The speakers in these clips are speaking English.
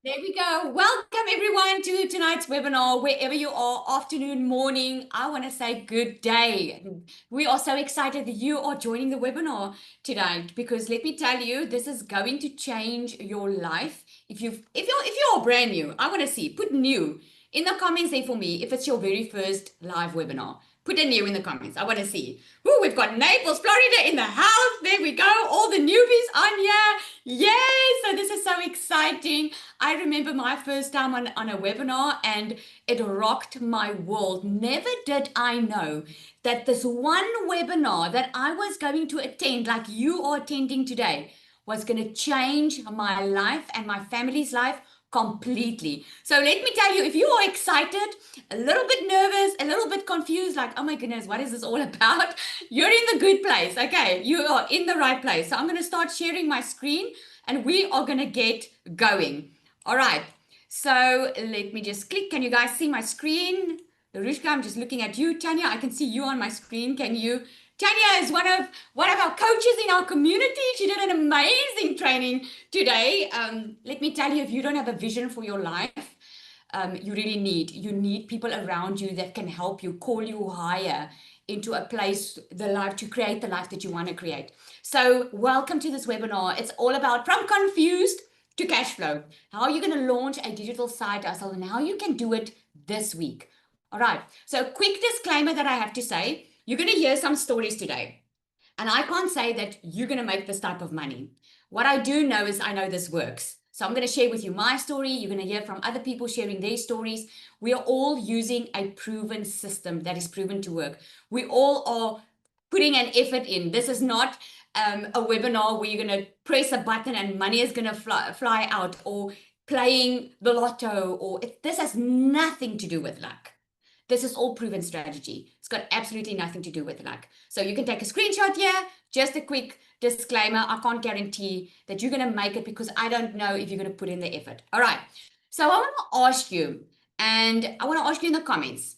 There we go. Welcome everyone to tonight's webinar, wherever you are, afternoon, morning. I want to say good day. We are so excited that you are joining the webinar tonight because let me tell you, this is going to change your life. If you're brand new, I want to see, put new in the comments there for me if it's your very first live webinar. Put a new in the comments. I want to see. Ooh, we've got Naples, Florida in the house. There we go. All the newbies on here. Yay! So this is so exciting. I remember my first time on a webinar and it rocked my world. Never did I know that this one webinar that I was going to attend, like you are attending today, was going to change my life and my family's life completely. So let me tell you, if you are excited, a little bit nervous, a little bit confused, like, oh my goodness, what is this all about? You're in the good place. Okay, you are in the right place. So I'm going to start sharing my screen and we are going to get going. All right. So let me just click. Can you guys see my screen? Larushka, I'm just looking at you. Tanya, I can see you on my screen. Can you? Tanya is one of our coaches in our community. She did an amazing training today. Let me tell you, if you don't have a vision for your life, you need people around you that can help you, call you higher into a place, the life, to create the life that you want to create. So welcome to this webinar. It's all about from confused to cash flow. How are you going to launch a digital side hustle and how you can do it this week. All right. So quick disclaimer that I have to say, you're going to hear some stories today. And I can't say that you're going to make this type of money. What I do know is I know this works. So I'm going to share with you my story. You're going to hear from other people sharing their stories. We are all using a proven system that is proven to work. We all are putting an effort in. This is not a webinar where you're going to press a button and money is going to fly out, or playing the lotto, or this has nothing to do with luck. This is all proven strategy. It's got absolutely nothing to do with luck. So you can take a screenshot here. Just a quick disclaimer. I can't guarantee that you're going to make it because I don't know if you're going to put in the effort. All right. So I want to ask you, and I want to ask you in the comments.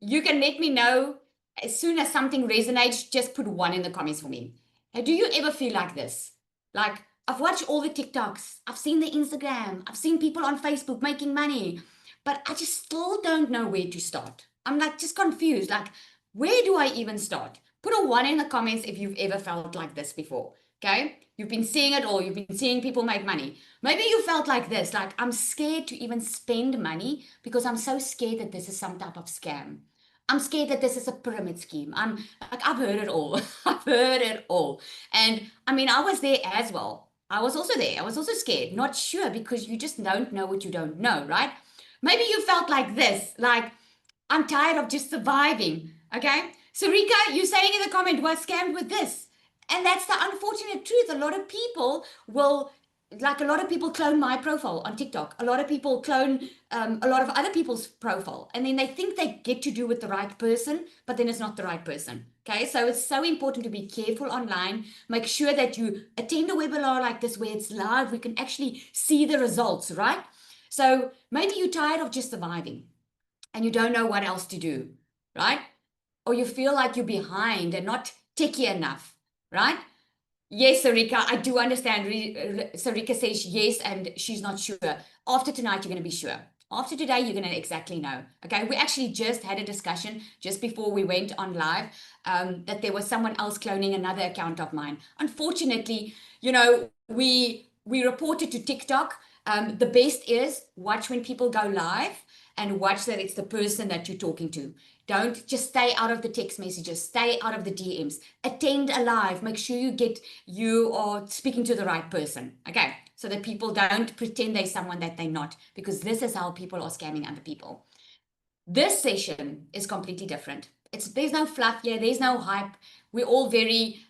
You can let me know as soon as something resonates. Just put one in the comments for me. Now, do you ever feel like this? Like, I've watched all the TikToks, I've seen the Instagram, I've seen people on Facebook making money, but I just still don't know where to start. I'm like just confused. Like, where do I even start? Put a one in the comments if you've ever felt like this before. Okay. You've been seeing it all. You've been seeing people make money. Maybe you felt like this, like, I'm scared to even spend money because I'm so scared that this is some type of scam. I'm scared that this is a pyramid scheme. I'm like, I've heard it all. I've heard it all. And I mean, I was there as well. I was also there. I was also scared, not sure, because you just don't know what you don't know, right? Maybe you felt like this, like, I'm tired of just surviving. Okay. So, Rika, you saying in the comment, was scammed with this. And that's the unfortunate truth. A lot of people will, like, a lot of people clone my profile on TikTok. A lot of people clone a lot of other people's profile. And then they think they get to do with the right person, but then it's not the right person. Okay. So it's so important to be careful online. Make sure that you attend a webinar like this where it's live. We can actually see the results, right? So maybe you're tired of just surviving and you don't know what else to do, right? Or you feel like you're behind and not techy enough, right? Yes, Sarika, I do understand. Sarika says yes, and she's not sure. After tonight, you're going to be sure. After today, you're going to exactly know. Okay, we actually just had a discussion just before we went on live, that there was someone else cloning another account of mine. Unfortunately, we reported to TikTok. The best is watch when people go live and watch that it's the person that you're talking to. Don't just stay out of the text messages, stay out of the DMs, attend a live, make sure you are speaking to the right person. Okay. So that people don't pretend they're someone that they're not, because this is how people are scamming other people. This session is completely different. There's no fluff here, there's no hype. We're all very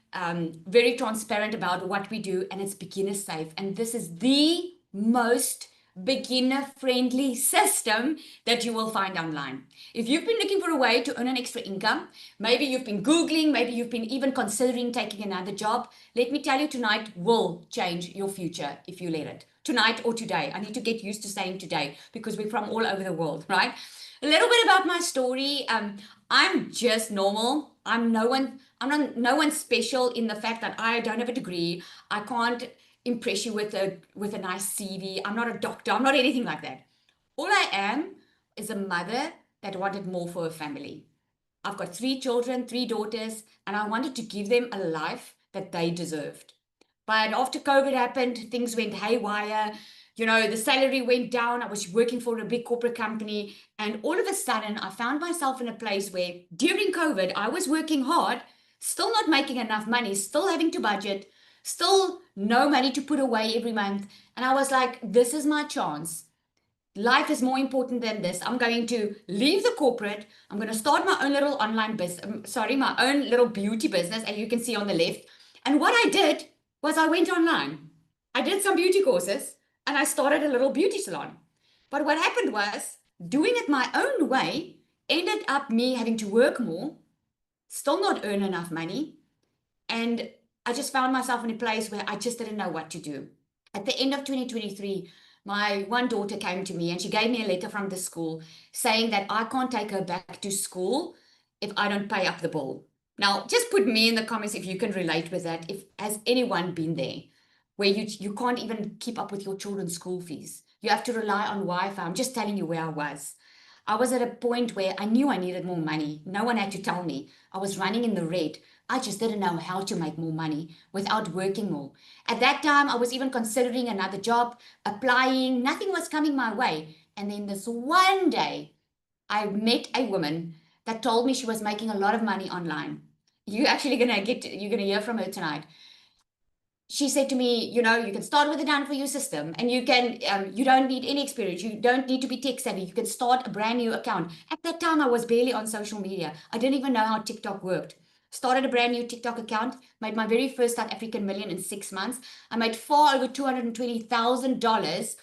transparent about what we do, and it's beginner safe. And this is the most beginner friendly system that you will find online. If you've been looking for a way to earn an extra income, maybe you've been Googling, maybe you've been even considering taking another job, let me tell you, tonight will change your future if you let it. Tonight or today. I need to get used to saying today because we're from all over the world, right? A little bit about my story. I'm just normal. I'm not no one special in the fact that I don't have a degree. I can't impress you with a nice CV. I'm not a doctor. I'm not anything like that. All I am is a mother that wanted more for her family. I've got 3 children, 3 daughters, and I wanted to give them a life that they deserved. But after COVID happened, things went haywire. The salary went down. I was working for a big corporate company. And all of a sudden, I found myself in a place where during COVID, I was working hard, still not making enough money, still having to budget, still no money to put away every month. And I was like, this is my chance. Life is more important than this. I'm going to leave the corporate. I'm going to start my own little online business, my own little beauty business, as you can see on the left. And what I did was I went online. I did some beauty courses and I started a little beauty salon. But what happened was doing it my own way ended up me having to work more, still not earn enough money. And I just found myself in a place where I just didn't know what to do. At the end of 2023, my one daughter came to me and she gave me a letter from the school saying that I can't take her back to school if I don't pay up the bill. Now, just put me in the comments if you can relate with that. If has anyone been there where you can't even keep up with your children's school fees? You have to rely on Wi-Fi. I'm just telling you where I was. I was at a point where I knew I needed more money. No one had to tell me. I was running in the red. I just didn't know how to make more money without working more. At that time, I was even considering another job, applying. Nothing was coming my way. And then this one day, I met a woman that told me she was making a lot of money online. You're gonna hear from her tonight. She said to me, you can start with a done for you system and you don't need any experience. You don't need to be tech savvy. You can start a brand new account. At that time, I was barely on social media. I didn't even know how TikTok worked. Started a brand new TikTok account, made my very first South African million in 6 months. I made far over $220,000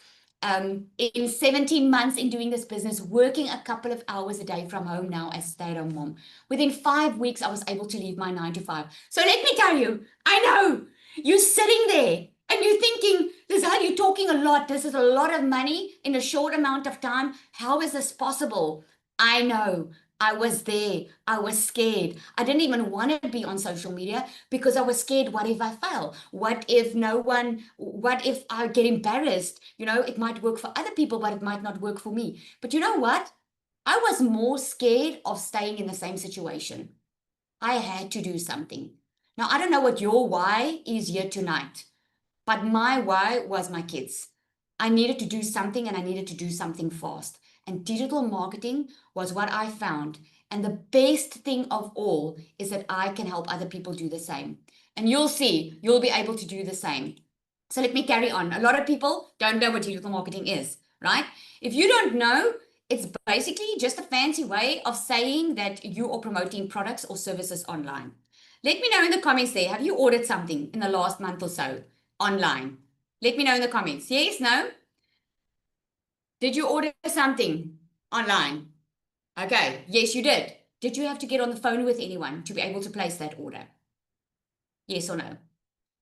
in 17 months in doing this business, working a couple of hours a day from home now as a stay-at-home mom. Within 5 weeks, I was able to leave my 9 to 5. So let me tell you, I know you're sitting there and you're thinking, Lizelle, you're talking a lot. This is a lot of money in a short amount of time. How is this possible? I know. I was there. I was scared. I didn't even want to be on social media because I was scared. What if I fail? What if I get embarrassed? It might work for other people, but it might not work for me. But you know what? I was more scared of staying in the same situation. I had to do something. Now, I don't know what your why is here tonight, but my why was my kids. I needed to do something and I needed to do something fast. And digital marketing was what I found. And the best thing of all is that I can help other people do the same. And you'll see, you'll be able to do the same. So let me carry on. A lot of people don't know what digital marketing is, right? If you don't know, it's basically just a fancy way of saying that you are promoting products or services online. Let me know in the comments there. Have you ordered something in the last month or so online? Let me know in the comments. Yes, no? Did you order something online? Okay, yes, you did. Did you have to get on the phone with anyone to be able to place that order? Yes or no?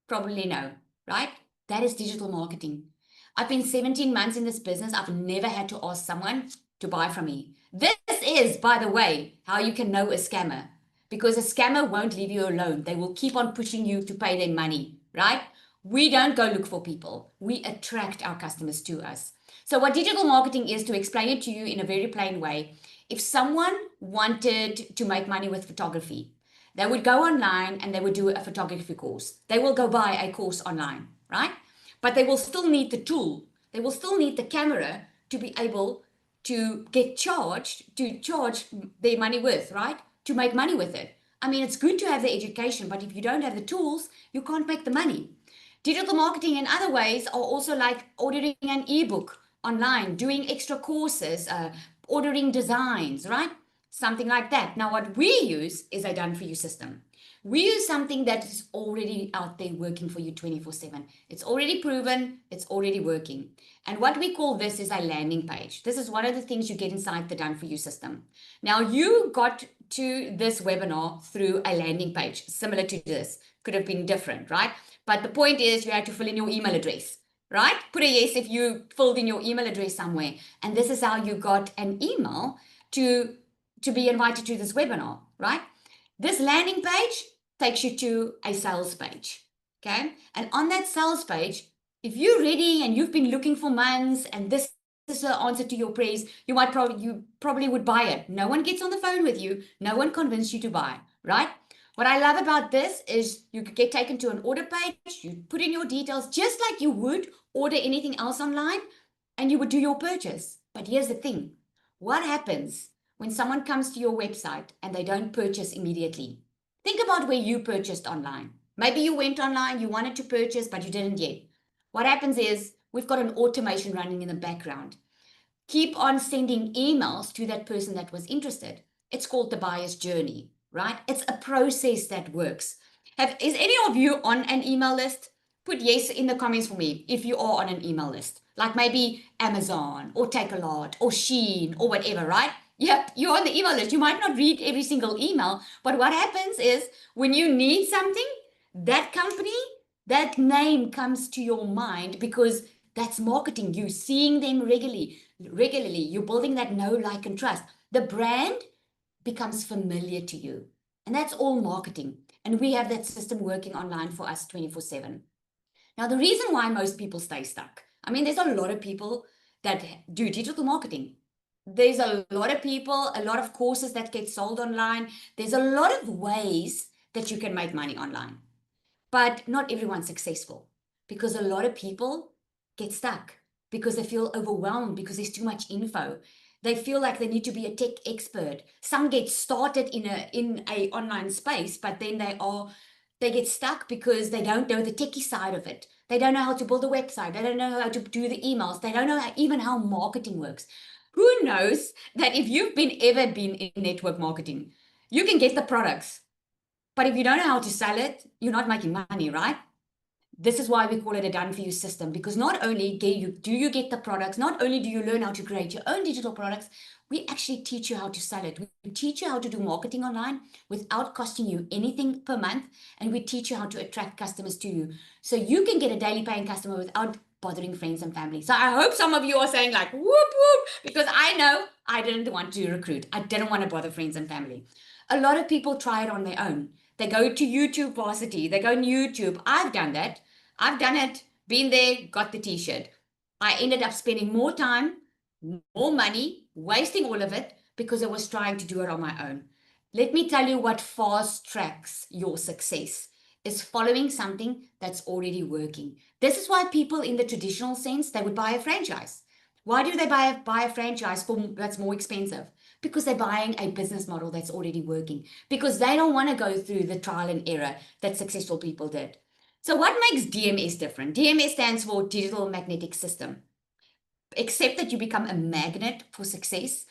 Probably no, right? That is digital marketing. I've been 17 months in this business. I've never had to ask someone to buy from me. This is, by the way, how you can know a scammer. Because a scammer won't leave you alone. They will keep on pushing you to pay them money, right? We don't go look for people. We attract our customers to us. So what digital marketing is, to explain it to you in a very plain way, if someone wanted to make money with photography, they would go online and they would do a photography course. They will go buy a course online, right? But they will still need the tool. They will still need the camera to be able to charge their money with, right? To make money with it. I mean, it's good to have the education, but if you don't have the tools, you can't make the money. Digital marketing in other ways are also like ordering an ebook online, doing extra courses, ordering designs, right? Something like that. Now, what we use is a done for you system. We use something that is already out there working for you 24/7. It's already proven, it's already working. And what we call this is a landing page. This is one of the things you get inside the done for you system. Now, you got to this webinar through a landing page, similar to this. Could have been different, right? But the point is you had to fill in your email address, right? Put a yes if you filled in your email address somewhere. And this is how you got an email to be invited to this webinar, right? This landing page takes you to a sales page. Okay. And on that sales page, if you're ready and you've been looking for months and this is the answer to your prayers, you probably would buy it. No one gets on the phone with you. No one convinced you to buy, right? What I love about this is you could get taken to an order page, you put in your details just like you would order anything else online, and you would do your purchase. But here's the thing. What happens when someone comes to your website and they don't purchase immediately? Think about where you purchased online. Maybe you went online, you wanted to purchase, but you didn't yet. What happens is we've got an automation running in the background. Keep on sending emails to that person that was interested. It's called the buyer's journey, right? It's a process that works. Is any of you on an email list? Put yes in the comments for me if you are on an email list, like maybe Amazon or Takealot or Shein or whatever, right? Yep, you're on the email list. You might not read every single email, but what happens is when you need something, that company, that name comes to your mind because that's marketing. You seeing them regularly. You're building that know, like, and trust. The brand becomes familiar to you. And that's all marketing. And we have that system working online for us 24/7. Now, the reason why most people stay stuck, I mean, there's a lot of people that do digital marketing. There's a lot of people, a lot of courses that get sold online. There's a lot of ways that you can make money online. But not everyone's successful because a lot of people get stuck because they feel overwhelmed because there's too much info. They feel like they need to be a tech expert. Some get started in a online space, but then they get stuck because they don't know the techie side of it. They don't know how to build a website. They don't know how to do the emails. They don't know even how marketing works. Who knows that if you've ever been in network marketing, you can get the products, but if you don't know how to sell it, you're not making money, right? This is why we call it a done for you system, because not only do you get the products, not only do you learn how to create your own digital products, we actually teach you how to sell it. We teach you how to do marketing online without costing you anything per month. And we teach you how to attract customers to you. So you can get a daily paying customer without bothering friends and family. So I hope some of you are saying like, whoop, whoop, because I know I didn't want to recruit. I didn't want to bother friends and family. A lot of people try it on their own. They go to YouTube Varsity. They go on YouTube. I've done that. I've done it, been there, got the t-shirt. I ended up spending more time, more money, wasting all of it because I was trying to do it on my own. Let me tell you what fast tracks your success is following something that's already working. This is why people in the traditional sense, they would buy a franchise. Why do they buy a franchise that's more expensive? Because they're buying a business model that's already working. Because they don't want to go through the trial and error that successful people did. So what makes DMS different? DMS stands for Digital Magnetic System. Except that you become a magnet for success,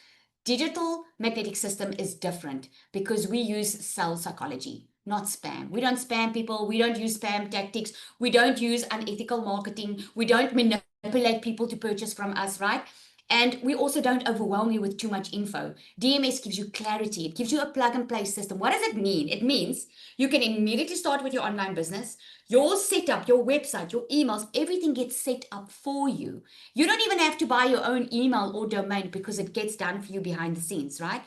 Digital Magnetic System is different because we use sales psychology, not spam. We don't spam people. We don't use spam tactics. We don't use unethical marketing. We don't manipulate people to purchase from us, right? And we also don't overwhelm you with too much info. DMS gives you clarity. It gives you a plug and play system. What does it mean? It means you can immediately start with your online business. Your setup, your website, your emails, everything gets set up for you. You don't even have to buy your own email or domain because it gets done for you behind the scenes, right?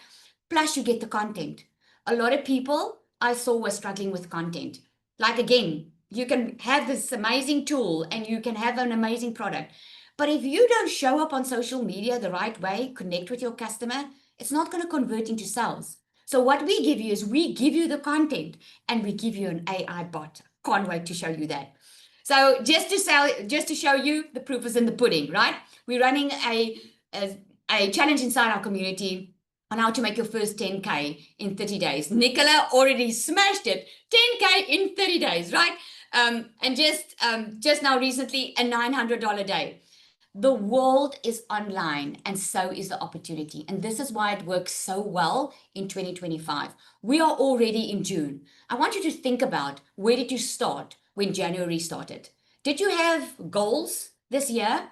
Plus, you get the content. A lot of people I saw were struggling with content. Like, again, you can have this amazing tool and you can have an amazing product. But if you don't show up on social media the right way, connect with your customer, it's not going to convert into sales. So what we give you is we give you the content and we give you an AI bot. Can't wait to show you that. So just to show you, the proof is in the pudding, right? We're running a challenge inside our community on how to make your first 10K in 30 days. Nicola already smashed it, 10K in 30 days, right? And just now recently, a $900 day. The world is online and so is the opportunity. And this is why it works so well in 2025. We are already in June. I want you to think about, where did you start when January started? Did you have goals this year?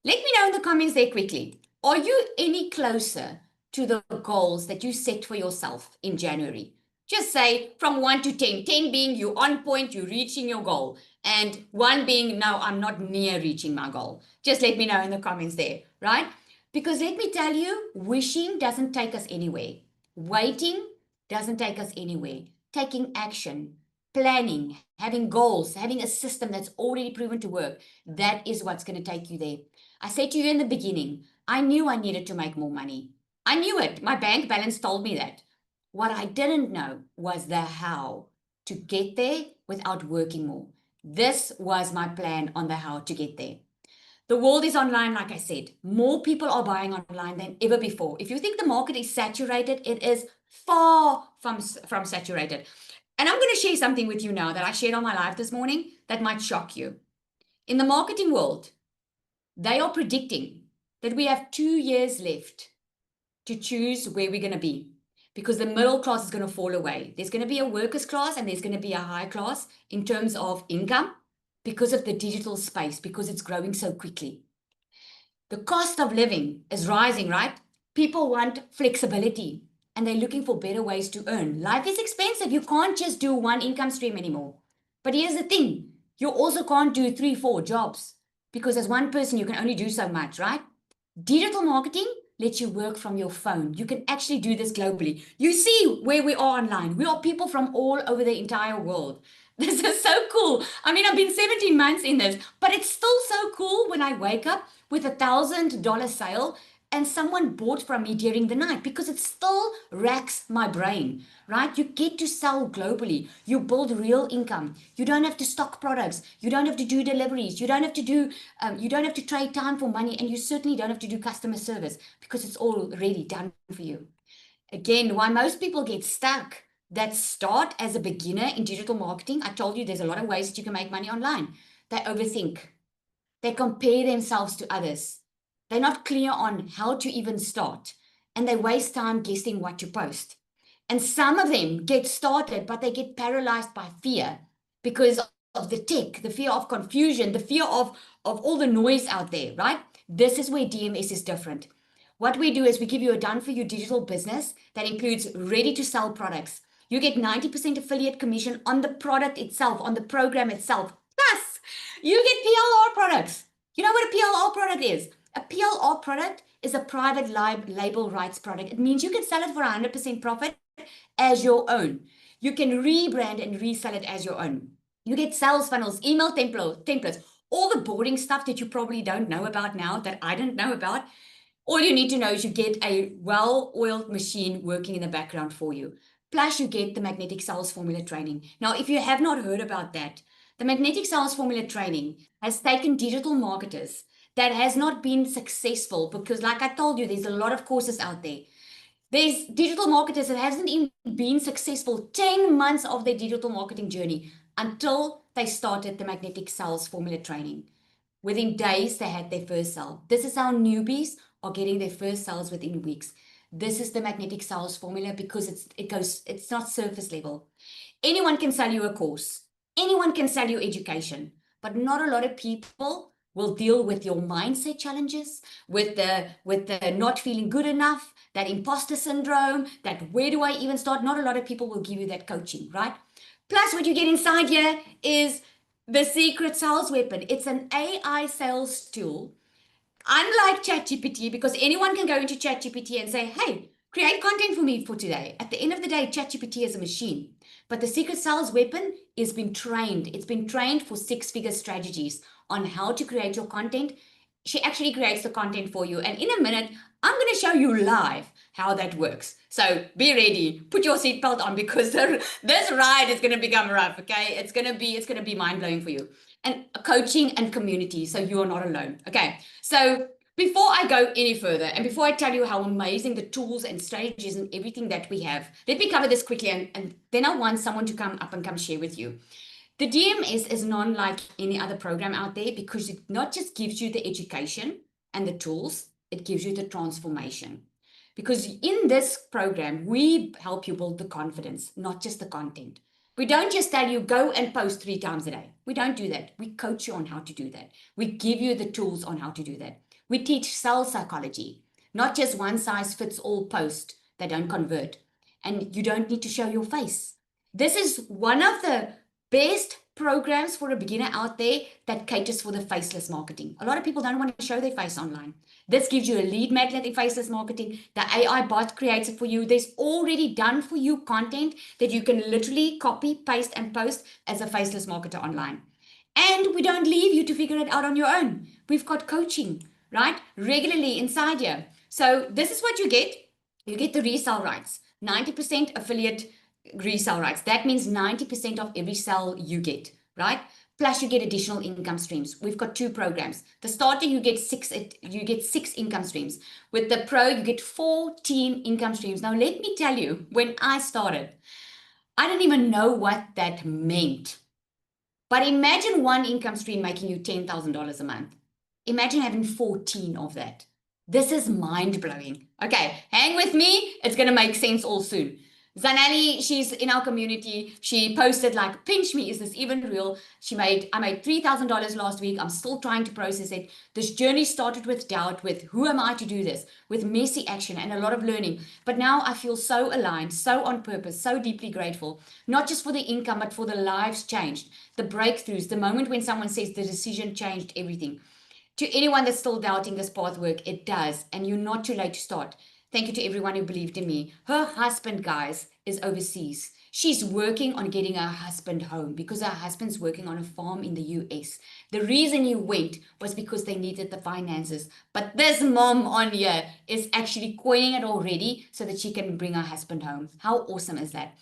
Let me know in the comments there quickly. Are you any closer to the goals that you set for yourself in January? Just say from 1 to 10, 10 being you on point, you're reaching your goal, and 1 being, no, I'm not near reaching my goal. Just let me know in the comments there, right? Because let me tell you, wishing doesn't take us anywhere. Waiting doesn't take us anywhere. Taking action, planning, having goals, having a system that's already proven to work, that is what's going to take you there. I said to you in the beginning, I knew I needed to make more money. I knew it. My bank balance told me that. What I didn't know was the how to get there without working more. This was my plan on the how to get there. The world is online, like I said. More people are buying online than ever before. If you think the market is saturated, it is far from saturated. And I'm going to share something with you now that I shared on my live this morning that might shock you. In the marketing world, they are predicting that we have 2 years left to choose where we're going to be, because the middle class is going to fall away. There's going to be a workers class and there's going to be a high class in terms of income because of the digital space, because it's growing so quickly. The cost of living is rising, right? People want flexibility and they're looking for better ways to earn. Life is expensive. You can't just do one income stream anymore. But here's the thing. You also can't do 3, 4 jobs because as one person, you can only do so much, right? Digital marketing lets you work from your phone. You can actually do this globally. You see where we are online. We are people from all over the entire world. This is so cool. I mean, I've been 17 months in this, but it's still so cool when I wake up with $1,000 sale and someone bought from me during the night, because it still racks my brain, right? You get to sell globally. You build real income. You don't have to stock products. You don't have to do deliveries. You don't have to do, you don't have to trade time for money, and you certainly don't have to do customer service because it's already done for you. Again, why most people get stuck that start as a beginner in digital marketing. I told you there's a lot of ways that you can make money online. They overthink. They compare themselves to others. They're not clear on how to even start. And they waste time guessing what to post. And some of them get started, but they get paralyzed by fear because of the tech, the fear of confusion, the fear of all the noise out there, right? This is where DMS is different. What we do is we give you a done-for-you digital business that includes ready-to-sell products. You get 90% affiliate commission on the product itself, on the program itself. Plus, you get PLR products. You know what a PLR product is? A PLR product is a private label rights product. It means you can sell it for 100% profit as your own. You can rebrand and resell it as your own. You get sales funnels, email templates, all the boring stuff that you probably don't know about now that I didn't know about. All you need to know is you get a well-oiled machine working in the background for you. Plus, you get the Magnetic Sales Formula training. Now, if you have not heard about that, the Magnetic Sales Formula training has taken digital marketers that has not been successful, because like I told you, there's a lot of courses out there. There's digital marketers that hasn't even been successful 10 months of their digital marketing journey until they started the Magnetic Sales Formula training. Within days, they had their first sale. This is how newbies are getting their first sales within weeks. This is the Magnetic Sales Formula, because it's not surface level. Anyone can sell you a course. Anyone can sell you education, but not a lot of people will deal with your mindset challenges, with the not feeling good enough, that imposter syndrome, that where do I even start? Not a lot of people will give you that coaching, right? Plus, what you get inside here is the secret sales weapon. It's an AI sales tool. Unlike ChatGPT, because anyone can go into ChatGPT and say, hey, create content for me for today. At the end of the day, ChatGPT is a machine. But the secret sales weapon is been trained. It's been trained for 6-figure strategies on how to create your content. She actually creates the content for you. And in a minute, I'm going to show you live how that works. So be ready. Put your seatbelt on, because this ride is going to become rough, okay? It's going to be mind-blowing for you. And coaching and community, so you are not alone. Okay, so before I go any further, and before I tell you how amazing the tools and strategies and everything that we have, let me cover this quickly, and then I want someone to come up and come share with you. The DMS is not like any other program out there, because it not just gives you the education and the tools, it gives you the transformation. Because in this program, we help you build the confidence, not just the content. We don't just tell you go and post 3 times a day. We don't do that. We coach you on how to do that. We give you the tools on how to do that. We teach sales psychology, not just one size fits all post that don't convert. And you don't need to show your face. This is one of the best programs for a beginner out there that caters for the faceless marketing. A lot of people don't want to show their face online. This gives you a lead magnet in faceless marketing. The AI bot creates it for you. There's already done for you content that you can literally copy, paste, and post as a faceless marketer online. And we don't leave you to figure it out on your own. We've got coaching, right? Regularly inside here. So this is what you get. You get the resale rights, 90% affiliate resale rights. That means 90% of every sale you get, right? Plus you get additional income streams. We've got 2 programs. The starter, you get six income streams. With the pro, you get 14 income streams. Now, let me tell you, when I started, I didn't even know what that meant. But imagine one income stream making you $10,000 a month. Imagine having 14 of that. This is mind-blowing. Okay, hang with me. It's going to make sense all soon. Zanelli, she's in our community. She posted like, pinch me, is this even real? I made $3,000 last week. I'm still trying to process it. This journey started with doubt, with who am I to do this? With messy action and a lot of learning. But now I feel so aligned, so on purpose, so deeply grateful, not just for the income, but for the lives changed, the breakthroughs, the moment when someone says the decision changed everything. To anyone that's still doubting this path work, it does, and you're not too late to start. Thank you to everyone who believed in me. Her husband, guys, is overseas. She's working on getting her husband home because her husband's working on a farm in the US. The reason he went was because they needed the finances. But this mom on here is actually coining it already so that she can bring her husband home. How awesome is that?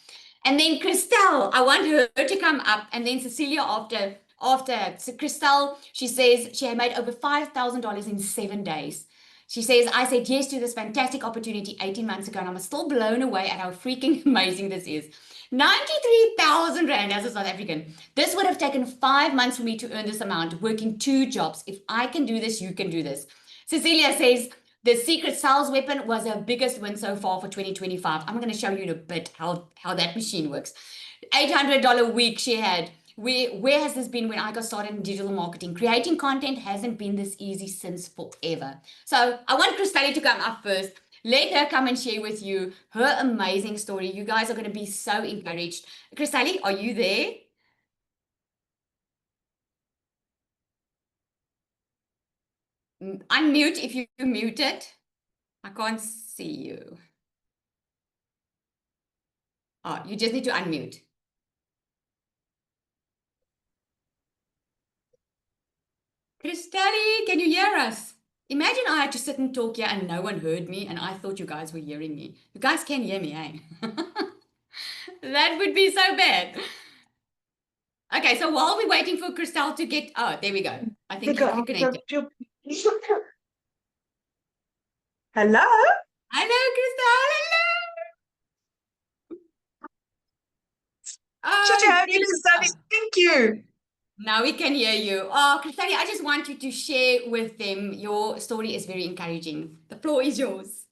And then Christelle, I want her to come up, and then Cecilia after. So Christelle, she says she had made over $5,000 in 7 days. She says, I said yes to this fantastic opportunity 18 months ago, and I'm still blown away at how freaking amazing this is. 93,000 Rand as a South African. This would have taken 5 months for me to earn this amount, working 2 jobs. If I can do this, you can do this. Cecilia says, the secret sales weapon was her biggest win so far for 2025. I'm going to show you in a bit how that machine works. $800 week she had. Where has this been when I got started in digital marketing? Creating content hasn't been this easy since forever. So I want Christelle to come up first. Let her come and share with you her amazing story. You guys are going to be so encouraged. Christelle, are you there? Unmute if you mute it. I can't see you. Oh, you just need to unmute. Christelle, can you hear us? Imagine I had to sit and talk here and no one heard me and I thought you guys were hearing me. You guys can hear me, eh? That would be so bad. Okay, so while we're waiting for Christelle to get... Oh, there we go. I think you connected. Hello? Hello, Christelle. Hello. Thank you. Now we can hear you. Oh, Christelle, I just want you to share with them. Your story is very encouraging. The floor is yours.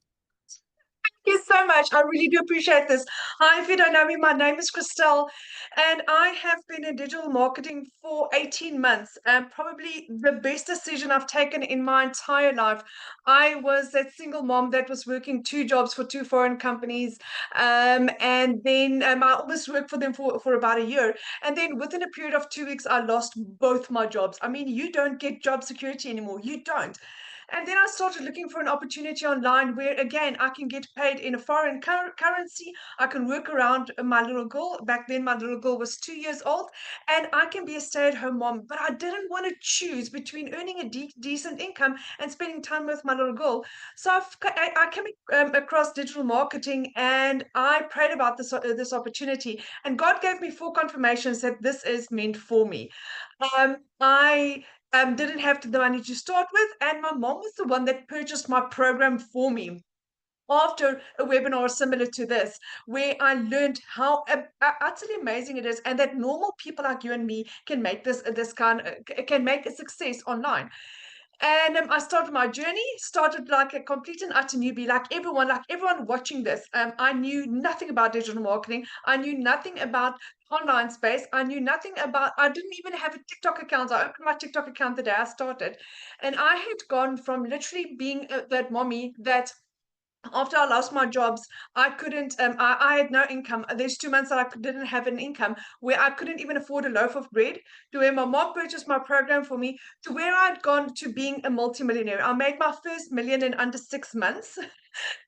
Thank you so much. I really do appreciate this. Hi, if you don't know me, my name is Christelle, and I have been in digital marketing for 18 months, and probably the best decision I've taken in my entire life. I was that single mom that was working 2 jobs for 2 foreign companies, and then I almost worked for them for about a year. And then within a period of 2 weeks, I lost both my jobs. I mean, you don't get job security anymore. You don't. And then I started looking for an opportunity online where, again, I can get paid in a foreign currency. I can work around my little girl. Back then, my little girl was 2 years old, and I can be a stay-at-home mom. But I didn't want to choose between earning a decent income and spending time with my little girl. So I came across digital marketing, and I prayed about this opportunity. And God gave me 4 confirmations that this is meant for me. I didn't have the money to start with, and my mom was the one that purchased my program for me after a webinar similar to this, where I learned how utterly amazing it is, and that normal people like you and me can make can make a success online. And I started my journey, started like a complete and utter newbie, like everyone watching this. I knew nothing about digital marketing. I knew nothing about online space. I didn't even have a TikTok account. I opened my TikTok account the day I started. And I had gone from literally being that mommy that after I lost my jobs, I couldn't, I had no income. There's 2 months that didn't have an income, where I couldn't even afford a loaf of bread, to where my mom purchased my program for me, to where I'd gone to being a multimillionaire. I made my first million in under 6 months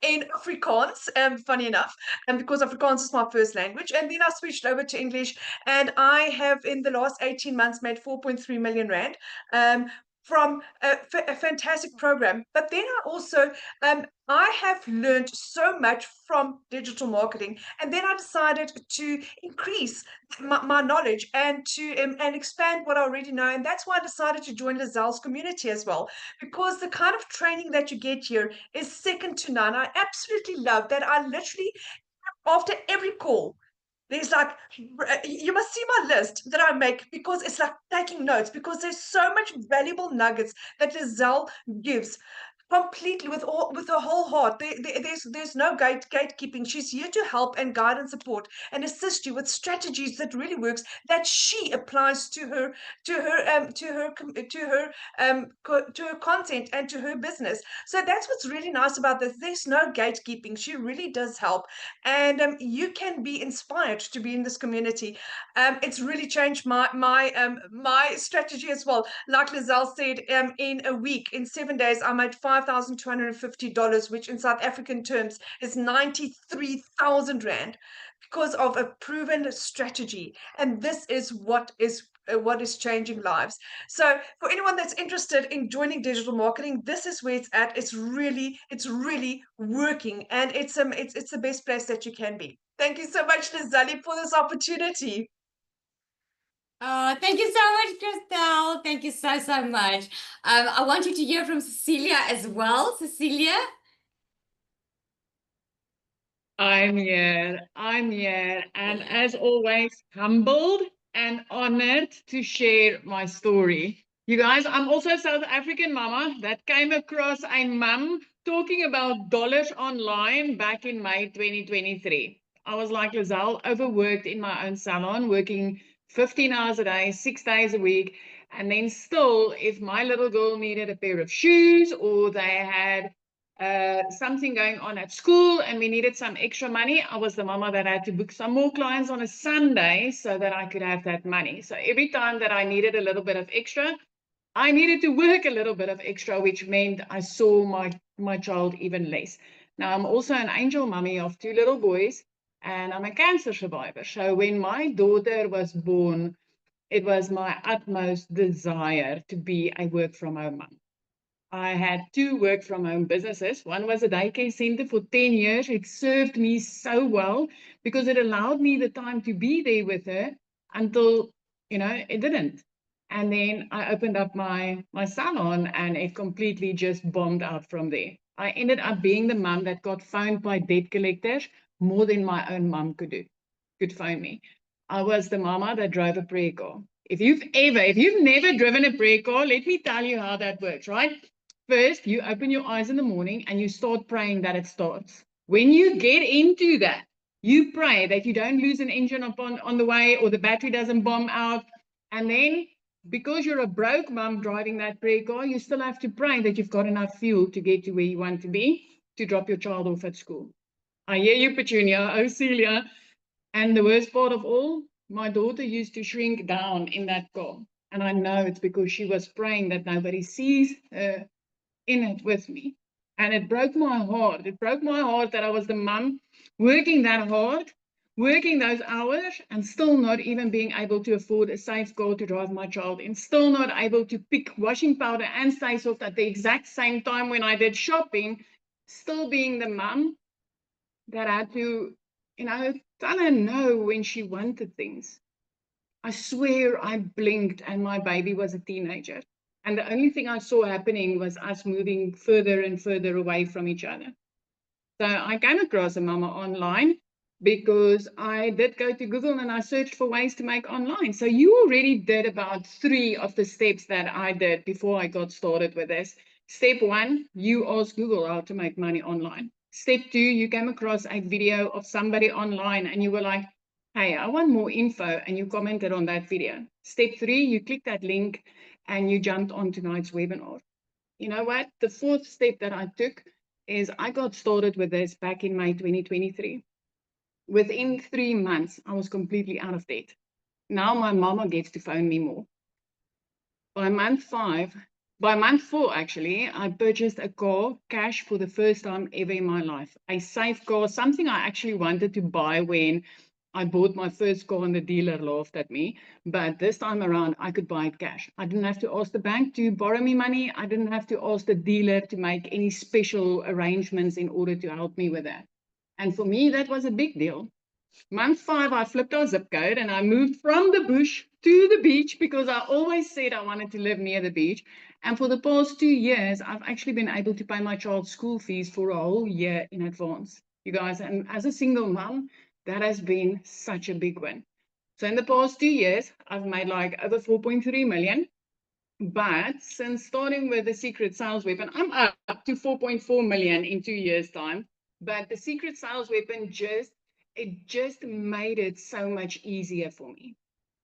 in Afrikaans, funny enough, and because Afrikaans is my first language. And then I switched over to English, and I have in the last 18 months made 4.3 million rand. From a fantastic program. But then I have learned so much from digital marketing, and then I decided to increase my knowledge and to and expand what I already know. And that's why I decided to join Lazelle's community as well, because the kind of training that you get here is second to none. I absolutely love that. I literally, after every call, there's like, you must see my list that I make, because it's like taking notes, because there's so much valuable nuggets that Lizelle gives completely with her whole heart. There's no gatekeeping. She's here to help and guide and support and assist you with strategies that really works, that she applies to her content and to her business. So that's what's really nice about this. There's no gatekeeping. She really does help, and you can be inspired to be in this community. It's really changed my strategy as well. Like Lizelle said, in a week, in 7 days, I made $5,250, which in South African terms is 93,000 rand, because of a proven strategy. And this is what is changing lives. So for anyone that's interested in joining digital marketing, this is where it's at. It's really working, and it's the best place that you can be. Thank you so much, Lizelle, for this opportunity. Oh, thank you so much, Christelle. Thank you so, so much. I want you to hear from Cecilia as well. Cecilia? I'm here. I'm here. And as always, humbled and honored to share my story. You guys, I'm also a South African mama that came across a mum talking about dollars online back in May 2023. I was like Lizelle, overworked in my own salon, working 15 hours a day, 6 days a week. And then still, if my little girl needed a pair of shoes, or they had something going on at school and we needed some extra money, I was the mama that had to book some more clients on a Sunday so that I could have that money. So every time that I needed a little bit of extra, I needed to work a little bit of extra, which meant I saw my child even less. Now, I'm also an angel mommy of 2 little boys, and I'm a cancer survivor. So when my daughter was born, it was my utmost desire to be a work from home mom. I had 2 work from home businesses. One was a daycare center for 10 years. It served me so well because it allowed me the time to be there with her until, it didn't. And then I opened up my salon, and it completely just bombed out from there. I ended up being the mom that got phoned by debt collectors more than my own mom could phone me. I was the mama that drove a prayer car. If you've never driven a prayer car, let me tell you how that works, right? First, you open your eyes in the morning and you start praying that it starts. When you get into that, you pray that you don't lose an engine on the way, or the battery doesn't bomb out. And then, because you're a broke mom driving that prayer car, you still have to pray that you've got enough fuel to get to where you want to be to drop your child off at school. I hear you, Petunia. Oh, Celia. And the worst part of all, my daughter used to shrink down in that car. And I know it's because she was praying that nobody sees her in it with me. And it broke my heart. It broke my heart that I was the mum working that hard, working those hours, and still not even being able to afford a safe car to drive my child in, still not able to pick washing powder and stay soft at the exact same time when I did shopping, still being the mum that had to, tell her no when she wanted things. I swear I blinked and my baby was a teenager. And the only thing I saw happening was us moving further and further away from each other. So I came across a mama online because I did go to Google and I searched for ways to make online. So you already did about 3 of the steps that I did before I got started with this. Step 1, you asked Google how to make money online. Step 2, you came across a video of somebody online and you were like, hey, I want more info, and you commented on that video. Step 3, you clicked that link and you jumped on tonight's webinar. You know what? The 4th step that I took is I got started with this back in May 2023. Within 3 months, I was completely out of debt. Now my mama gets to phone me more. By month 4, actually, I purchased a car cash for the first time ever in my life. A safe car, something I actually wanted to buy when I bought my first car and the dealer laughed at me. But this time around, I could buy it cash. I didn't have to ask the bank to borrow me money. I didn't have to ask the dealer to make any special arrangements in order to help me with that. And for me, that was a big deal. Month 5, I flipped our zip code and I moved from the bush to the beach because I always said I wanted to live near the beach. And for the past 2 years, I've actually been able to pay my child's school fees for a whole year in advance, you guys. And as a single mom, that has been such a big win. So in the past 2 years, I've made like over 4.3 million. But since starting with the Secret Sales Weapon, I'm up to 4.4 million in 2 years' time. But the Secret Sales Weapon just made it so much easier for me.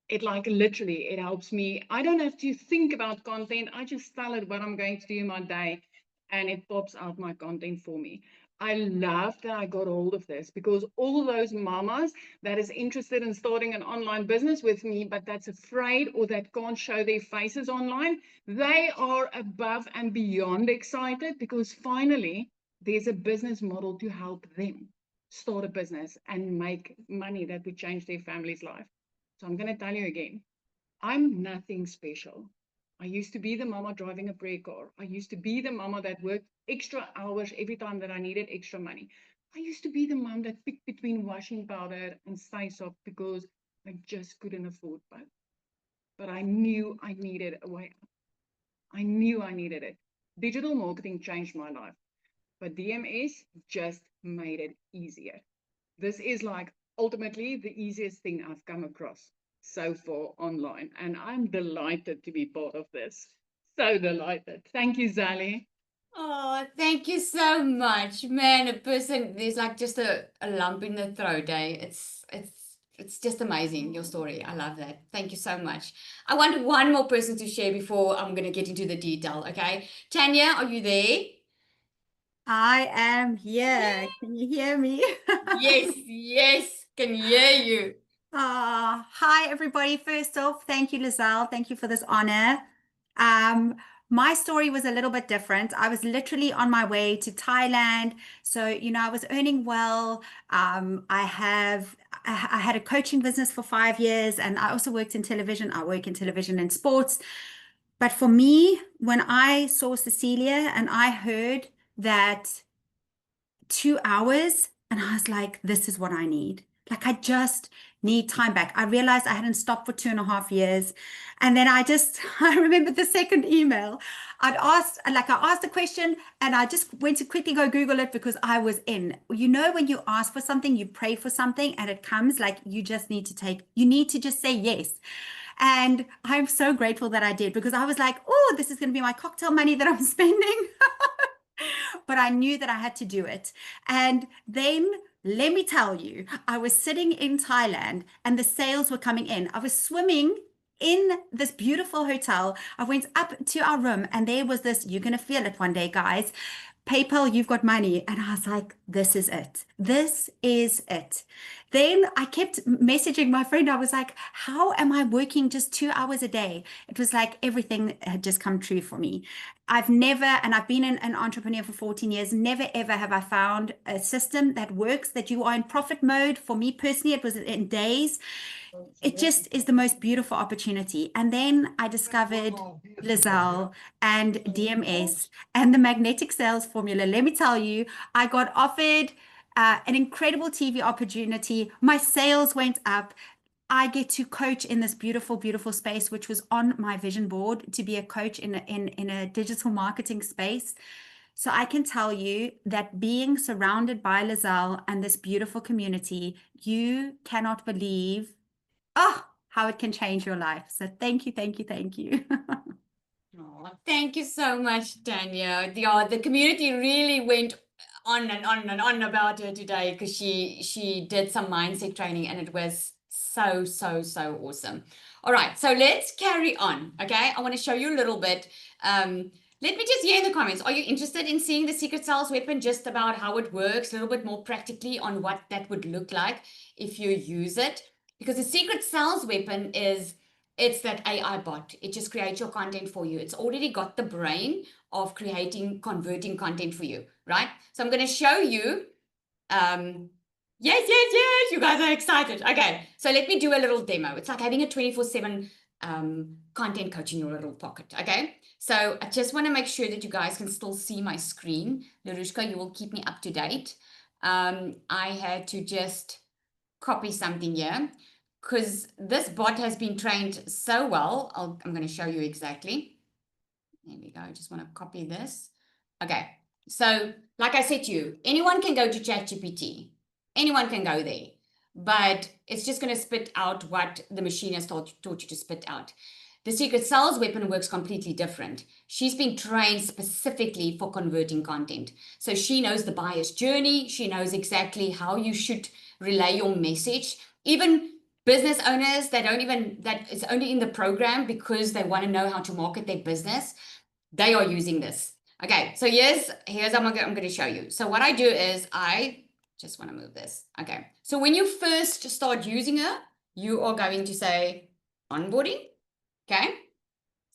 It like literally, it helps me. I don't have to think about content. I just tell it what I'm going to do in my day and it pops out my content for me. I love that I got hold of this because all those mamas that is interested in starting an online business with me, but that's afraid or that can't show their faces online, they are above and beyond excited because finally there's a business model to help them start a business and make money that would change their family's life. So I'm going to tell you again, I'm nothing special. I used to be the mama driving a prayer car. I used to be the mama that worked extra hours every time that I needed extra money. I used to be the mom that picked between washing powder and Stay Soft because I just couldn't afford both. But I knew I needed a way out. I knew I needed it. Digital marketing changed my life, but DMS just made it easier. This is like ultimately the easiest thing I've come across so far online, and I'm delighted to be part of this. So delighted. Thank you, Zali. Oh, thank you so much, man. There's like just a lump in the throat, eh? It's just amazing, your story. I love that. Thank you so much. I want one more person to share before I'm gonna get into the detail, okay? Tanya, are you there? I am here. Can you hear me? Yes, yes, can hear you. Hi, everybody. First off, thank you, Lizelle. Thank you for this honor. My story was a little bit different. I was literally on my way to Thailand. So, I was earning well. I had a coaching business for 5 years, and I also worked in television. I work in television and sports. But for me, when I saw Cecilia and I heard that 2 hours, and I was like, this is what I need. Like, I just need time back. I realized I hadn't stopped for 2.5 years. And then I remember the second email. I asked a question and I just went to quickly go Google it because I was in. When you ask for something, you pray for something and it comes, like you need to just say yes. And I'm so grateful that I did because I was like, oh, this is going to be my cocktail money that I'm spending. But I knew that I had to do it. And then let me tell you, I was sitting in Thailand and the sales were coming in. I was swimming in this beautiful hotel. I went up to our room and there was this, you're going to feel it one day, guys. PayPal, you've got money. And I was like, this is it. This is it. Then I kept messaging my friend. I was like, how am I working just 2 hours a day? It was like everything had just come true for me. I've been an entrepreneur for 14 years. Never, ever have I found a system that works, that you are in profit mode. For me personally, it was in days. It just is the most beautiful opportunity. And then I discovered Lizelle and DMS and the magnetic sales formula. Let me tell you, I got offered an incredible TV opportunity. My sales went up. I get to coach in this beautiful, beautiful space, which was on my vision board to be a coach in a digital marketing space. So I can tell you that being surrounded by Lizelle and this beautiful community, you cannot believe how it can change your life. So thank you, thank you, thank you. Oh, thank you so much, Tanya. The community really went on and on and on about her today because she did some mindset training and it was so, so, so awesome. All right, so let's carry on, okay? I want to show you a little bit Let me just hear in the comments. Are you interested in seeing the secret sales weapon, just about how it works, a little bit more practically on what that would look like if you use it? Because the secret sales weapon it's that AI bot. It just creates your content for you. It's already got the brain of converting content for you, right? So I'm going to show you. Yes, you guys are excited. Okay, so let me do a little demo. It's like having a 24/7 content coach in your little pocket. Okay, so I just want to make sure that you guys can still see my screen. Larushka, you will keep me up to date. I had to just copy something here because this bot has been trained so well. I'm going to show you exactly. There we go. I just want to copy this. Okay, so like I said to you, anyone can go to ChatGPT. Anyone can go there, but it's just going to spit out what the machine has taught you to spit out. The secret sales weapon works completely different. She's been trained specifically for converting content. So she knows the buyer's journey. She knows exactly how you should relay your message. Even business owners that is only in the program because they want to know how to market their business, they are using this. Okay, so here's I'm going to show you. So what I do is I just want to move this. Okay, so when you first start using her, you are going to say onboarding. Okay,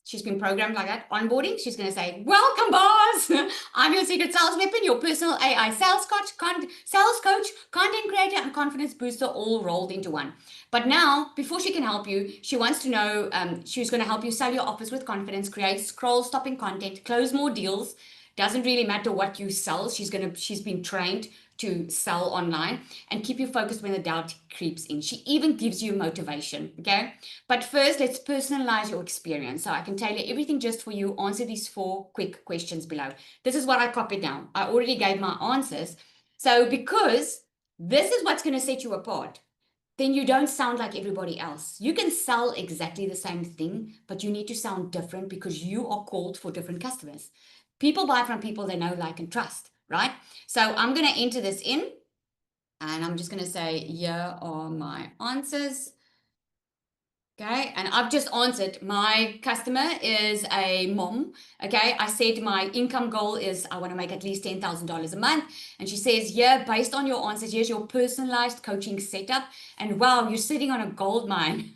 she's been programmed like that. Onboarding, she's going to say, welcome, boss. I'm your secret sales weapon, your personal AI sales coach, content creator, and confidence booster all rolled into one. But now, before she can help you, she wants to know, she's going to help you sell your offers with confidence, create scroll-stopping content, close more deals. Doesn't really matter what you sell. She's been trained to sell online and keep you focused when the doubt creeps in. She even gives you motivation, okay? But first, let's personalize your experience. So I can tailor everything just for you. Answer these 4 quick questions below. This is what I copied now. I already gave my answers. So because this is what's going to set you apart, then you don't sound like everybody else. You can sell exactly the same thing, but you need to sound different because you are called for different customers. People buy from people they know, like, and trust, right? So I'm going to enter this in, and I'm just going to say, here are my answers. Okay, and I've just answered. My customer is a mom. Okay, I said my income goal is I want to make at least $10,000 a month. And she says, yeah, based on your answers, here's your personalized coaching setup. And wow, you're sitting on a gold mine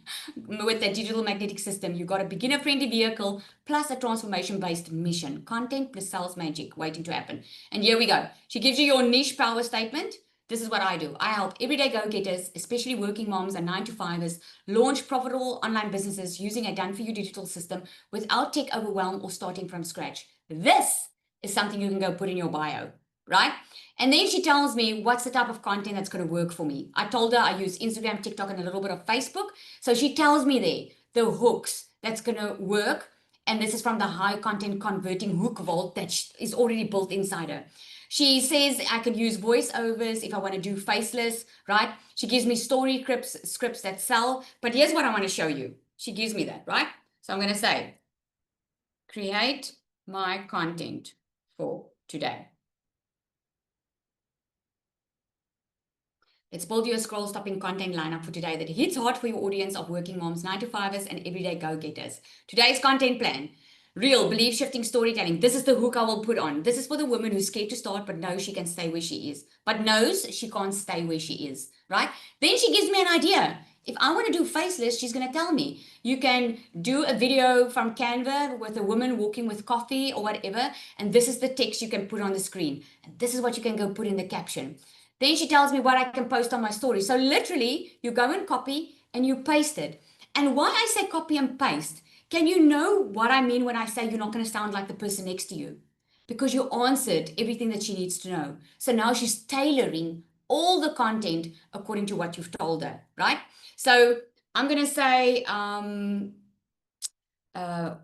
with the digital magnetic system. You got a beginner-friendly vehicle plus a transformation-based mission. Content plus sales magic waiting to happen. And here we go. She gives you your niche power statement. This is what I do. I help everyday go-getters, especially working moms and 9-to-5ers, launch profitable online businesses using a done-for-you digital system without tech overwhelm or starting from scratch. This is something you can go put in your bio, right? And then she tells me what's the type of content that's going to work for me. I told her I use Instagram, TikTok, and a little bit of Facebook. So she tells me there the hooks that's going to work. And this is from the high content converting hook vault that is already built inside her. She says I could use voiceovers if I want to do faceless, right? She gives me story scripts that sell. But here's what I want to show you. She gives me that, right? So I'm going to say, create my content for today. Let's build you a scroll-stopping content lineup for today that hits hard for your audience of working moms, 9-to-5ers, and everyday go-getters. Today's content plan. Real, belief-shifting storytelling. This is the hook I will put on. This is for the woman who's scared to start but knows she can stay where she is. But knows she can't stay where she is, right? Then she gives me an idea. If I want to do faceless, she's going to tell me. You can do a video from Canva with a woman walking with coffee or whatever. And this is the text you can put on the screen. And this is what you can go put in the caption. Then she tells me what I can post on my story. So literally, you go and copy and you paste it. And why I say copy and paste, can you know what I mean when I say you're not going to sound like the person next to you? Because you answered everything that she needs to know. So now she's tailoring all the content according to what you've told her, right? So I'm going to say,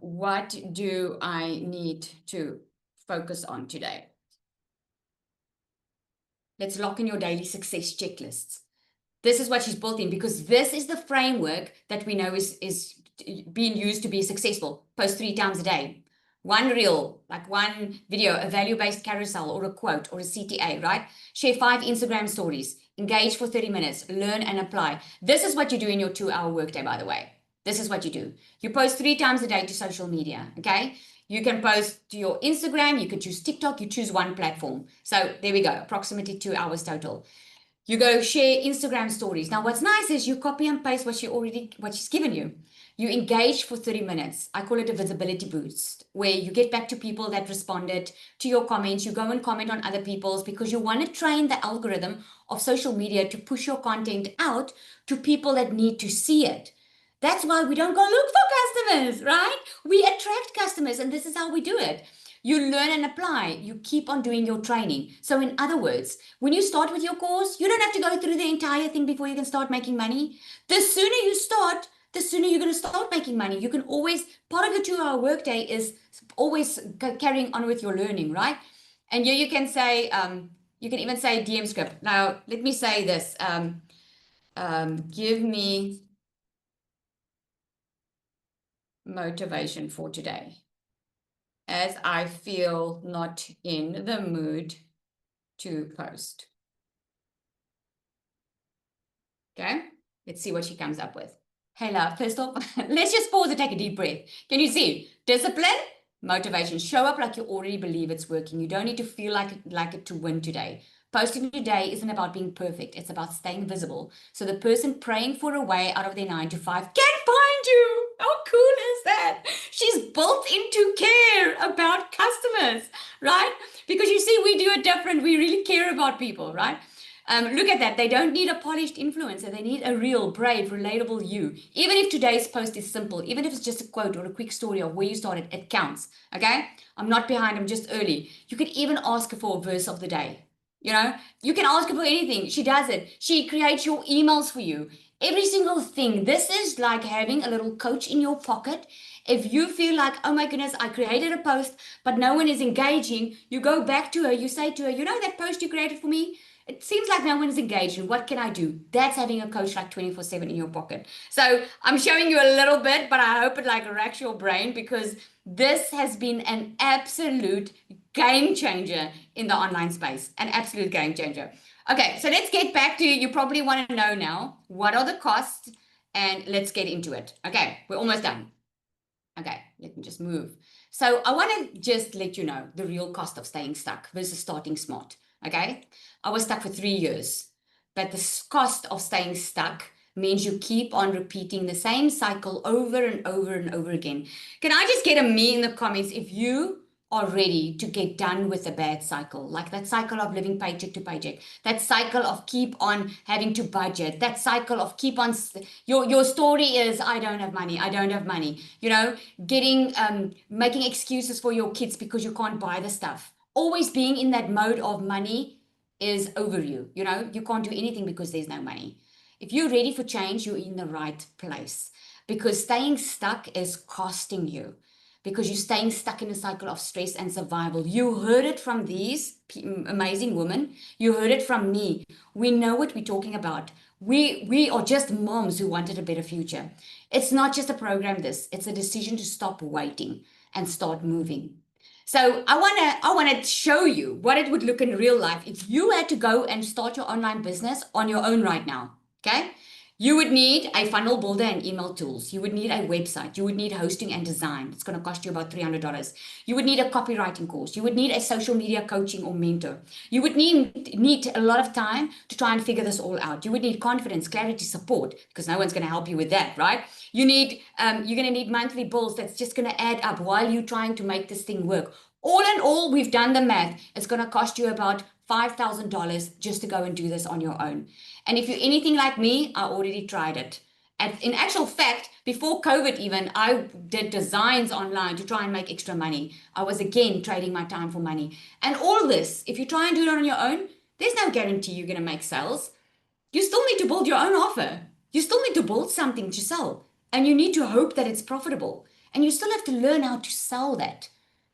what do I need to focus on today? Let's lock in your daily success checklists. This is what she's built in because this is the framework that we know is being used to be successful. Post 3 times a day. One reel, like one video, a value-based carousel or a quote or a CTA, right? Share 5 Instagram stories. Engage for 30 minutes. Learn and apply. This is what you do in your 2-hour workday, by the way. This is what you do. You post 3 times a day to social media, okay? You can post to your Instagram, you could choose TikTok, you choose one platform. So there we go, approximately 2 hours total. You go share Instagram stories. Now, what's nice is you copy and paste what she's given you. You engage for 30 minutes. I call it a visibility boost, where you get back to people that responded to your comments. You go and comment on other people's because you want to train the algorithm of social media to push your content out to people that need to see it. That's why we don't go look for customers, right? We attract customers, and this is how we do it. You learn and apply. You keep on doing your training. So in other words, when you start with your course, you don't have to go through the entire thing before you can start making money. The sooner you start, the sooner you're going to start making money. You can always, part of the 2-hour workday is always carrying on with your learning, right? And here you can say, you can even say DM script. Now, let me say this. Give me motivation for today, as I feel not in the mood to post. Okay, let's see what she comes up with. Hey love, first off, let's just pause and take a deep breath. Can you see? Discipline, motivation. Show up like you already believe it's working. You don't need to feel like it to win today. Posting today isn't about being perfect. It's about staying visible. So the person praying for a way out of their 9 to 5 can find you. How cool is that? She's built into care about customers, right? Because you see, we do it different. We really care about people, right? Look at that. They don't need a polished influencer. They need a real, brave, relatable you. Even if today's post is simple, even if it's just a quote or a quick story of where you started, it counts. Okay? I'm not behind. I'm just early. You could even ask her for a verse of the day. You know, you can ask her for anything. She does it. She creates your emails for you. Every single thing. This is like having a little coach in your pocket. If you feel like, oh my goodness, I created a post, but no one is engaging, you go back to her. You say to her, you know that post you created for me? It seems like no one is engaging. What can I do? That's having a coach like 24/7 in your pocket. So I'm showing you a little bit, but I hope it like racks your brain, because this has been an absolute game changer in the online space. An absolute game changer. Okay, so let's get back to, you probably want to know now, what are the costs? And let's get into it. Okay, we're almost done. Okay, let me just move. So I want to just let you know the real cost of staying stuck versus starting smart. Okay, I was stuck for 3 years, but the cost of staying stuck means you keep on repeating the same cycle over and over and over again. Can I just get a me in the comments if you are ready to get done with the bad cycle, like that cycle of living paycheck to paycheck, that cycle of keep on having to budget, that cycle of keep on, your story is, I don't have money, I don't have money, you know, getting, making excuses for your kids because you can't buy the stuff. Always being in that mode of money is over you. You know, you can't do anything because there's no money. If you're ready for change, you're in the right place, because staying stuck is costing you, because you're staying stuck in a cycle of stress and survival. You heard it from these amazing women. You heard it from me. We know what we're talking about. We are just moms who wanted a better future. It's not just a program, it's a decision to stop waiting and start moving. So I want to show you what it would look in real life if you had to go and start your online business on your own right now. Okay? You would need a funnel builder and email tools. You would need a website. You would need hosting and design. It's going to cost you about $300. You would need a copywriting course. You would need a social media coaching or mentor. You would need a lot of time to try and figure this all out. You would need confidence, clarity, support, because no one's going to help you with that, right? You need, you're going to need monthly bills that's just going to add up while you're trying to make this thing work. All in all, we've done the math. It's going to cost you about $5,000 just to go and do this on your own. And if you're anything like me, I already tried it. And in actual fact, before COVID even, I did designs online to try and make extra money. I was again trading my time for money. And all this, if you try and do it on your own, there's no guarantee you're going to make sales. You still need to build your own offer. You still need to build something to sell. And you need to hope that it's profitable. And you still have to learn how to sell that,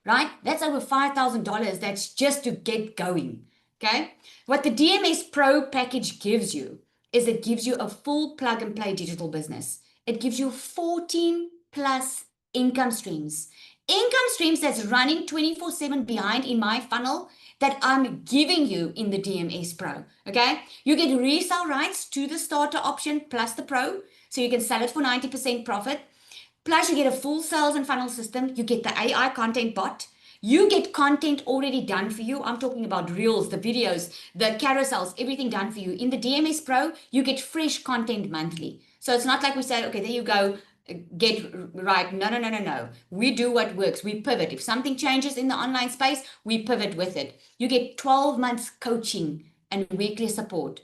right? That's over $5,000. That's just to get going. Okay, what the DMS Pro package gives you is it gives you a full plug and play digital business. It gives you 14 plus income streams. Income streams that's running 24/7 behind in my funnel that I'm giving you in the DMS Pro. Okay, you get resale rights to the starter option plus the Pro, so you can sell it for 90% profit. Plus, you get a full sales and funnel system. You get the AI content bot. You get content already done for you. I'm talking about reels, the videos, the carousels, everything done for you. In the DMS Pro, you get fresh content monthly. So it's not like we say, okay, there you go, get right. No, no, no, no, no. We do what works. We pivot. If something changes in the online space, we pivot with it. You get 12 months coaching and weekly support.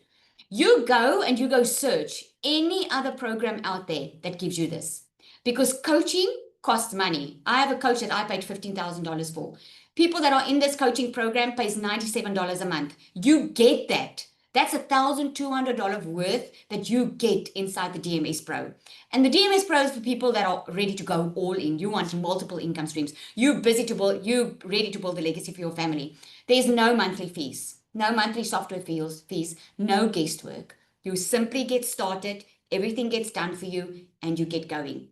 You go search any other program out there that gives you this, because coaching costs money. I have a coach that I paid $15,000 for. People that are in this coaching program pays $97 a month. You get that. That's $1,200 worth that you get inside the DMS Pro. And the DMS Pro is for people that are ready to go all in. You want multiple income streams. You're ready to build a legacy for your family. There's no monthly fees, no monthly software fees, no guesswork. You simply get started, everything gets done for you, and you get going.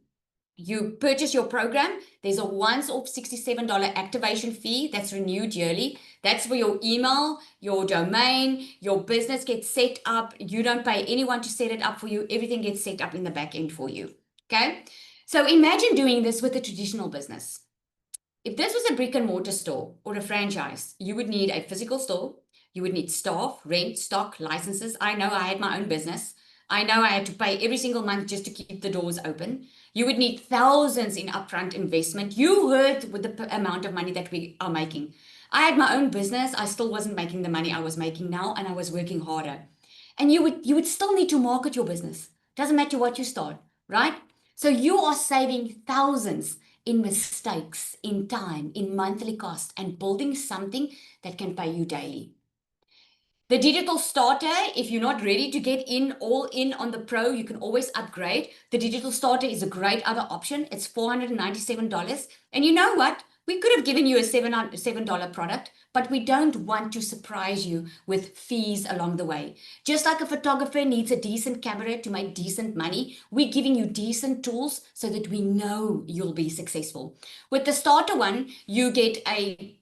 You purchase your program. There's a once-off $67 activation fee that's renewed yearly. That's for your email, your domain, your business gets set up. You don't pay anyone to set it up for you. Everything gets set up in the back end for you. Okay? So imagine doing this with a traditional business. If this was a brick and mortar store or a franchise, you would need a physical store. You would need staff, rent, stock, licenses. I know I had my own business. I know I had to pay every single month just to keep the doors open. You would need thousands in upfront investment. You heard with the amount of money that we are making. I had my own business. I still wasn't making the money I was making now, and I was working harder. And you would still need to market your business. Doesn't matter what you start, right? So you are saving thousands in mistakes, in time, in monthly cost, and building something that can pay you daily. The digital starter, if you're not ready to get all in on the Pro, you can always upgrade. The digital starter is a great other option. It's $497. And you know what? We could have given you a $7 product, but we don't want to surprise you with fees along the way. Just like a photographer needs a decent camera to make decent money, we're giving you decent tools so that we know you'll be successful. With the starter one, you get a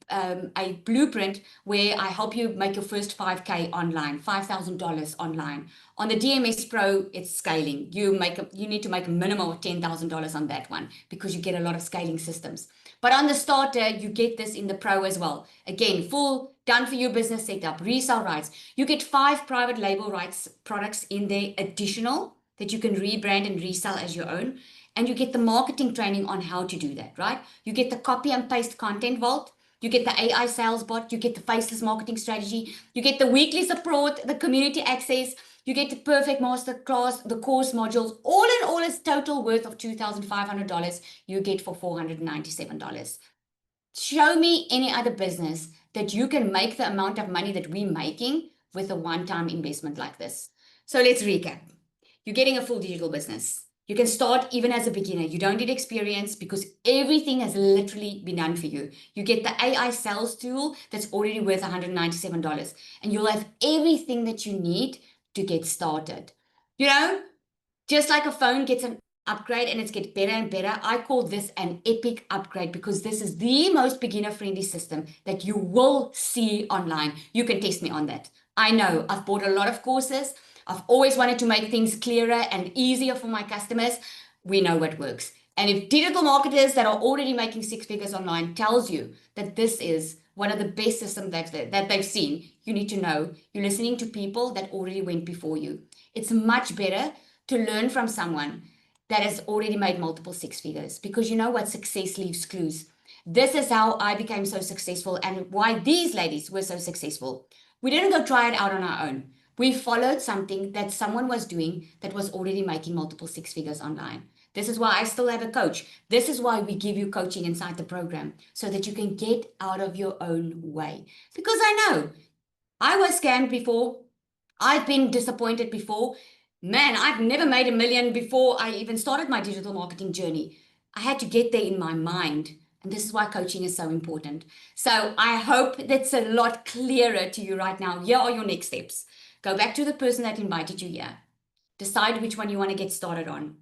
blueprint where I help you make your first 5K online, $5,000 online. On the DMS Pro, it's scaling. You need to make a minimum of $10,000 on that one because you get a lot of scaling systems. But on the starter, you get this in the Pro as well. Again, full done for you business setup, resale rights. You get 5 private label rights products in there additional that you can rebrand and resell as your own. And you get the marketing training on how to do that, right? You get the copy and paste content vault. You get the AI sales bot. You get the faceless marketing strategy. You get the weekly support, the community access. You get the perfect masterclass, the course modules. All in all, is total worth of $2,500 you get for $497. Show me any other business that you can make the amount of money that we're making with a one-time investment like this. So let's recap. You're getting a full digital business. You can start even as a beginner. You don't need experience because everything has literally been done for you. You get the AI sales tool that's already worth $197, and you'll have everything that you need to get started. You know, just like a phone gets an upgrade and it's getting better and better, I call this an epic upgrade because this is the most beginner-friendly system that you will see online. You can test me on that. I know I've bought a lot of courses. I've always wanted to make things clearer and easier for my customers. We know what works. And if digital marketers that are already making 6 figures online tells you that this is one of the best systems that they've seen, you need to know you're listening to people that already went before you. It's much better to learn from someone that has already made multiple 6 figures, because you know what? Success leaves clues. This is how I became so successful and why these ladies were so successful. We didn't go try it out on our own. We followed something that someone was doing that was already making multiple 6 figures online. This is why I still have a coach. This is why we give you coaching inside the program, so that you can get out of your own way. Because I know I was scammed before. I've been disappointed before. Man, I've never made $1 million before I even started my digital marketing journey. I had to get there in my mind. And this is why coaching is so important. So I hope that's a lot clearer to you right now. Here are your next steps. Go back to the person that invited you here. Decide which one you want to get started on.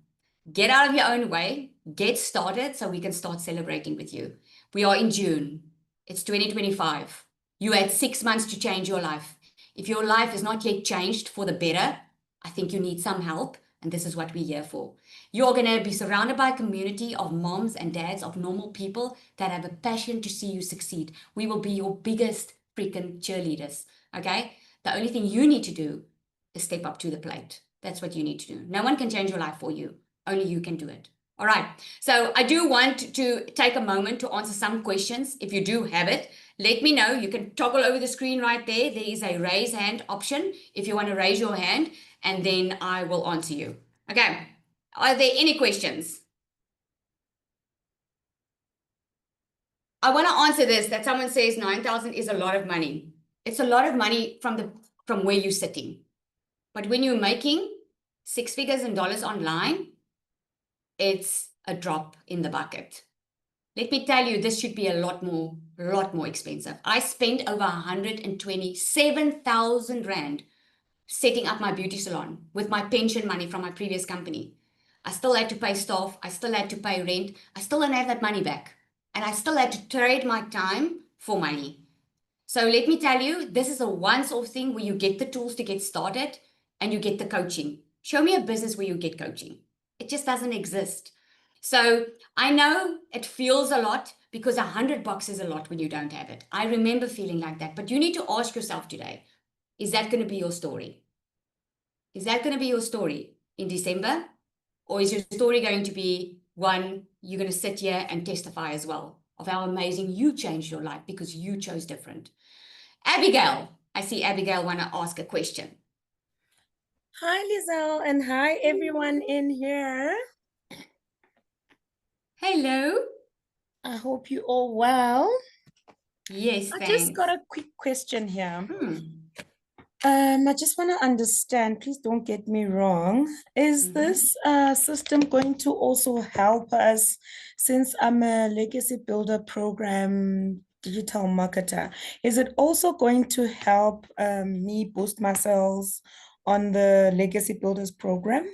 Get out of your own way. Get started so we can start celebrating with you. We are in June. It's 2025. You had 6 months to change your life. If your life is not yet changed for the better, I think you need some help. And this is what we're here for. You're going to be surrounded by a community of moms and dads, of normal people that have a passion to see you succeed. We will be your biggest freaking cheerleaders, okay? The only thing you need to do is step up to the plate. That's what you need to do. No one can change your life for you. Only you can do it. All right. So I do want to take a moment to answer some questions. If you do have it, let me know. You can toggle over the screen right there. There is a raise hand option if you want to raise your hand, and then I will answer you. Okay. Are there any questions? I want to answer this, that someone says 9,000 is a lot of money. It's a lot of money from where you're sitting. But when you're making 6 figures in dollars online, it's a drop in the bucket. Let me tell you, this should be a lot more expensive. I spent over 127,000 Rand setting up my beauty salon with my pension money from my previous company. I still had to pay staff. I still had to pay rent. I still don't have that money back. And I still had to trade my time for money. So let me tell you, this is a once-off thing where you get the tools to get started and you get the coaching. Show me a business where you get coaching. It just doesn't exist. So I know it feels a lot because $100 is a lot when you don't have it. I remember feeling like that, but you need to ask yourself today, is that going to be your story? Is that going to be your story in December? Or is your story going to be one you're going to sit here and testify as well of how amazing you changed your life because you chose different? Abigail, I see Abigail want to ask a question. Hi, Lizelle, and hi, everyone in here. Hello. I hope you all well. Yes, I thanks. just got a quick question here. Hmm. I just want to understand, please don't get me wrong. Is Mhm. this system going to also help us, since I'm a Legacy Builder program digital marketer, is it also going to help me boost my sales on the Legacy Builders program?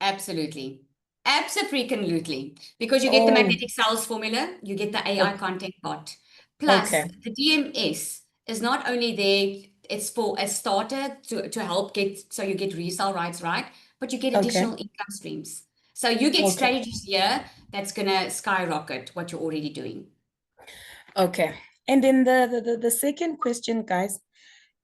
Absolutely. Absolutely. Because you get the Oh, magnetic sales formula, you get the AI content bot. Plus, okay. the DMS is not only there, it's for a starter to help get, so you get resale rights right, but you get Okay. additional income streams. So you get Okay. strategies here that's going to skyrocket what you're already doing. Okay. And then the second question, guys,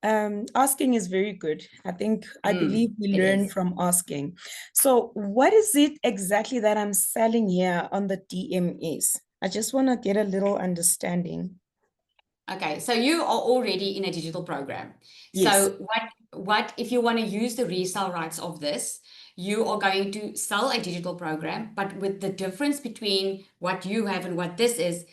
asking is very good. I believe we It learn is. from asking. So what is it exactly that I'm selling here on the DMS? I just want to get a little understanding. Okay, so you are already in a digital program. Yes. So what if you want to use the resale rights of this, you are going to sell a digital program, but with the difference between what you have and what this is,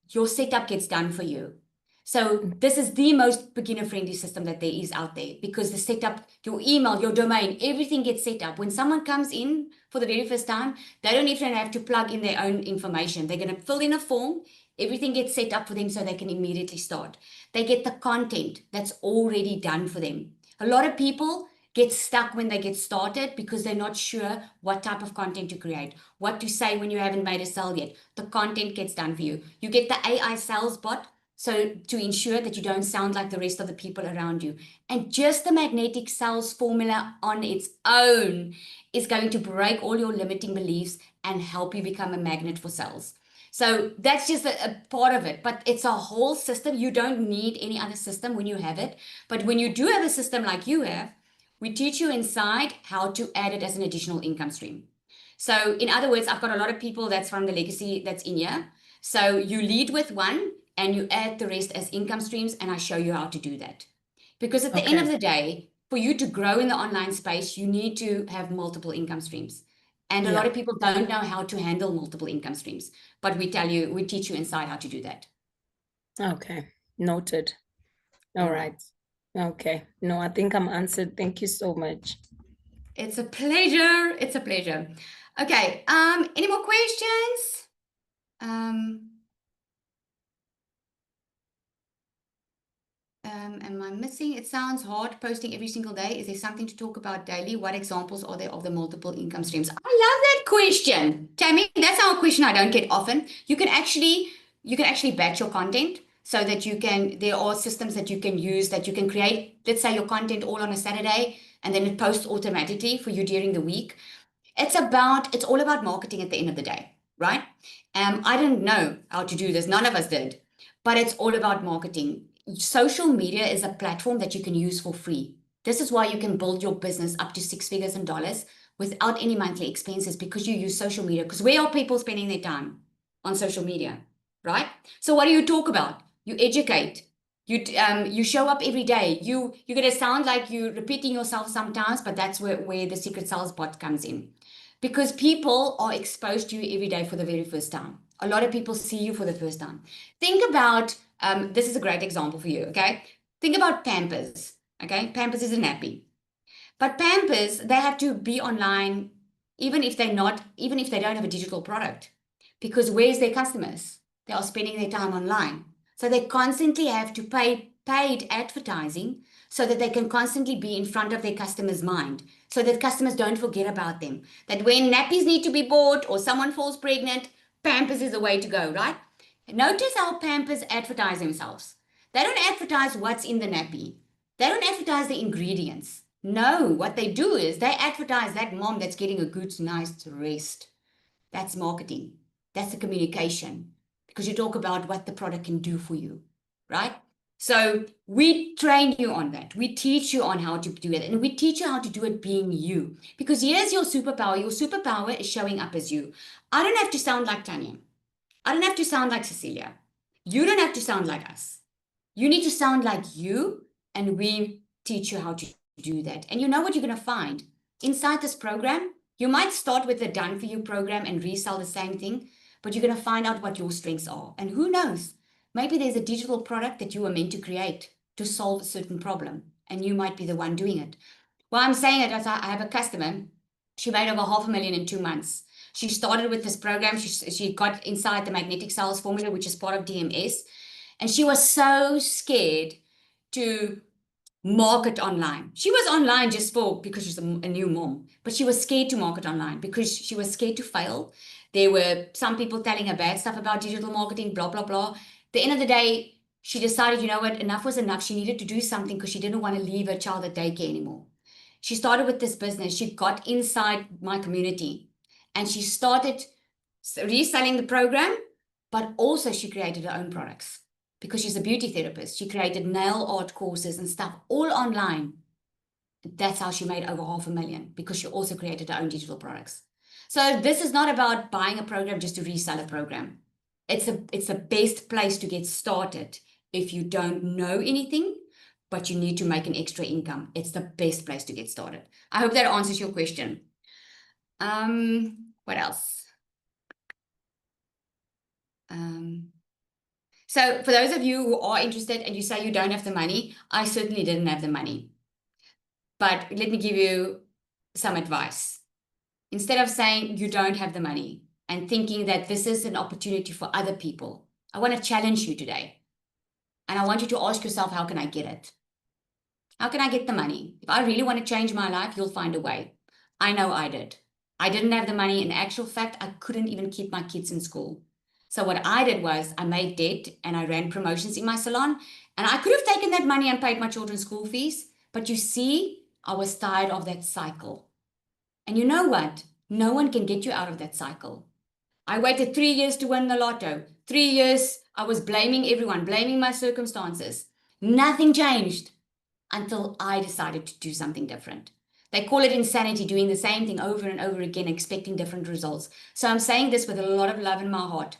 your setup gets done for you. So this is the most beginner-friendly system that there is out there because the setup, your email, your domain, everything gets set up. When someone comes in for the very first time, they don't even have to plug in their own information. They're going to fill in a form. Everything gets set up for them so they can immediately start. They get the content that's already done for them. A lot of people get stuck when they get started because they're not sure what type of content to create, what to say when you haven't made a sale yet. The content gets done for you. You get the AI sales bot, so to ensure that you don't sound like the rest of the people around you. And just the magnetic sales formula on its own is going to break all your limiting beliefs and help you become a magnet for sales. So that's just a part of it, but it's a whole system. You don't need any other system when you have it. But when you do have a system like you have, we teach you inside how to add it as an additional income stream. So in other words, I've got a lot of people that's from the legacy that's in here. So you lead with one and you add the rest as income streams, and I show you how to do that. Because at the end of the day, for you to grow in the online space, you need to have multiple income streams. And a lot of people don't know how to handle multiple income streams, but we teach you inside how to do that. Okay. Noted. All right. Okay. No, I think I'm answered. Thank you so much. It's a pleasure. It's a pleasure. Okay. Any more questions? Am I missing? It sounds hard posting every single day. Is there something to talk about daily? What examples are there of the multiple income streams? I love that question, Tammy. That's our question I don't get often. You can actually batch your content so that there are systems that you can use that you can create, let's say your content all on a Saturday, and then it posts automatically for you during the week. It's all about marketing at the end of the day, right? I didn't know how to do this. None of us did, but it's all about marketing. Social media is a platform that you can use for free. This is why you can build your business up to 6 figures in dollars without any monthly expenses, because you use social media. Because where are people spending their time? On social media, right? So what do you talk about? You educate. You show up every day. You're gonna sound like you're repeating yourself sometimes, but that's where the secret sales bot comes in. Because people are exposed to you every day for the very first time. A lot of people see you for the first time. Think about, this is a great example for you, okay? Think about Pampers, okay? Pampers is a nappy. But Pampers, they have to be online even if they don't have a digital product. Because where's their customers? They are spending their time online. So they constantly have to pay paid advertising so that they can constantly be in front of their customers' mind, so that customers don't forget about them. That when nappies need to be bought or someone falls pregnant, Pampers is the way to go, right? Notice how Pampers advertise themselves. They don't advertise what's in the nappy. They don't advertise the ingredients. No, what they do is they advertise that mom that's getting a good, nice rest. That's marketing. That's the communication. Because you talk about what the product can do for you, right? So we train you on that. We teach you on how to do it. And we teach you how to do it being you. Because here's your superpower. Your superpower is showing up as you. I don't have to sound like Tanya. I don't have to sound like Cecilia. You don't have to sound like us. You need to sound like you, and we teach you how to do that. And you know what you're going to find? Inside this program, you might start with the Done For You program and resell the same thing, but you're going to find out what your strengths are. And who knows, maybe there's a digital product that you were meant to create to solve a certain problem, and you might be the one doing it. Well, I'm saying it as I have a customer. She made over $500,000 in 2 months. She started with this program. She got inside the magnetic sales formula, which is part of DMS. And she was so scared to market online. She was online just because she's a new mom, but she was scared to market online because she was scared to fail. There were some people telling her bad stuff about digital marketing, blah, blah, blah. At the end of the day, she decided, you know what, enough was enough. She needed to do something because she didn't want to leave her child at daycare anymore. She started with this business. She got inside my community and she started reselling the program, but also she created her own products. Because she's a beauty therapist, she created nail art courses and stuff all online. That's how she made over $500,000, because she also created her own digital products. So this is not about buying a program just to resell a program. It's the best place to get started if you don't know anything, but you need to make an extra income. It's the best place to get started. I hope that answers your question. What else? So for those of you who are interested and you say you don't have the money, I certainly didn't have the money. But let me give you some advice. Instead of saying you don't have the money and thinking that this is an opportunity for other people, I want to challenge you today. And I want you to ask yourself, how can I get it? How can I get the money? If I really want to change my life, you'll find a way. I know I did. I didn't have the money. In actual fact, I couldn't even keep my kids in school. So what I did was I made debt and I ran promotions in my salon, and I could have taken that money and paid my children's school fees. But you see, I was tired of that cycle. And you know what? No one can get you out of that cycle. I waited 3 years to win the lotto. 3 years, I was blaming everyone, blaming my circumstances. Nothing changed until I decided to do something different. They call it insanity, doing the same thing over and over again, expecting different results. So I'm saying this with a lot of love in my heart.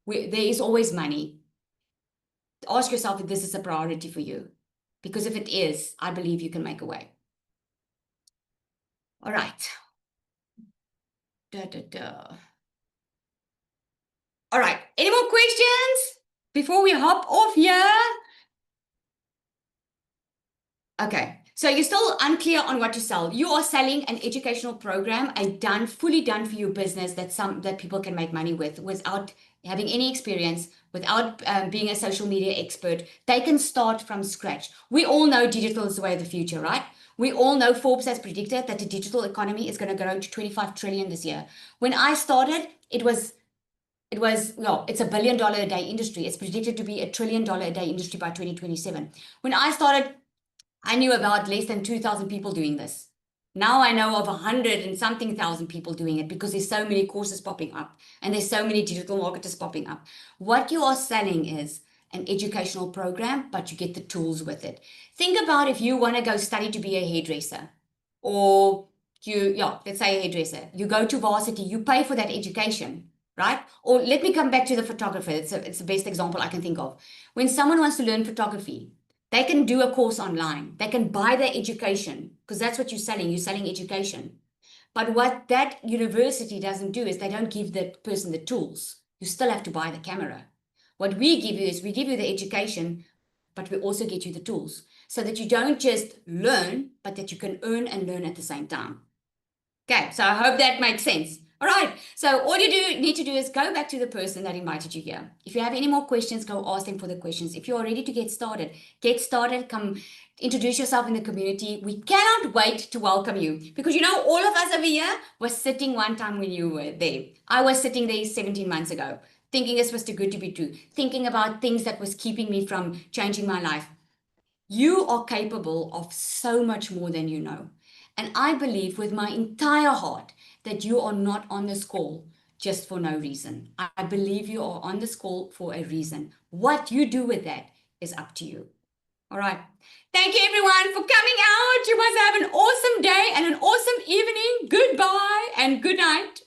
There is always money. Ask yourself if this is a priority for you. Because if it is, I believe you can make a way. All right. All right. Any more questions before we hop off here? Okay. So you're still unclear on what to sell. You are selling an educational program, a fully done for you business that people can make money with without having any experience, without being a social media expert. They can start from scratch. We all know digital is the way of the future, right? We all know Forbes has predicted that the digital economy is going to grow to 25 trillion this year. When I started, it's a $1 billion a day industry. It's predicted to be $1 trillion a day industry by 2027. When I started, I knew about less than 2,000 people doing this. Now I know of 100 and something thousand people doing it because there's so many courses popping up and there's so many digital marketers popping up. What you are selling is an educational program, but you get the tools with it. Think about if you want to go study to be a hairdresser, or let's say a hairdresser. You go to varsity, you pay for that education, right? Or let me come back to the photographer. It's the best example I can think of. When someone wants to learn photography, they can do a course online. They can buy their education because that's what you're selling. You're selling education. But what that university doesn't do is they don't give the person the tools. You still have to buy the camera. What we give you is we give you the education, but we also get you the tools so that you don't just learn, but that you can earn and learn at the same time. Okay, so I hope that makes sense. All right, so all you need to do is go back to the person that invited you here. If you have any more questions, go ask them for the questions. If you're ready to get started, come introduce yourself in the community. We cannot wait to welcome you because all of us over here were sitting one time when you were there. I was sitting there 17 months ago, thinking this was too good to be true, thinking about things that was keeping me from changing my life. You are capable of so much more than you know. And I believe with my entire heart that you are not on this call just for no reason. I believe you are on this call for a reason. What you do with that is up to you. All right. Thank you, everyone, for coming out. You must have an awesome day and an awesome evening. Goodbye and good night.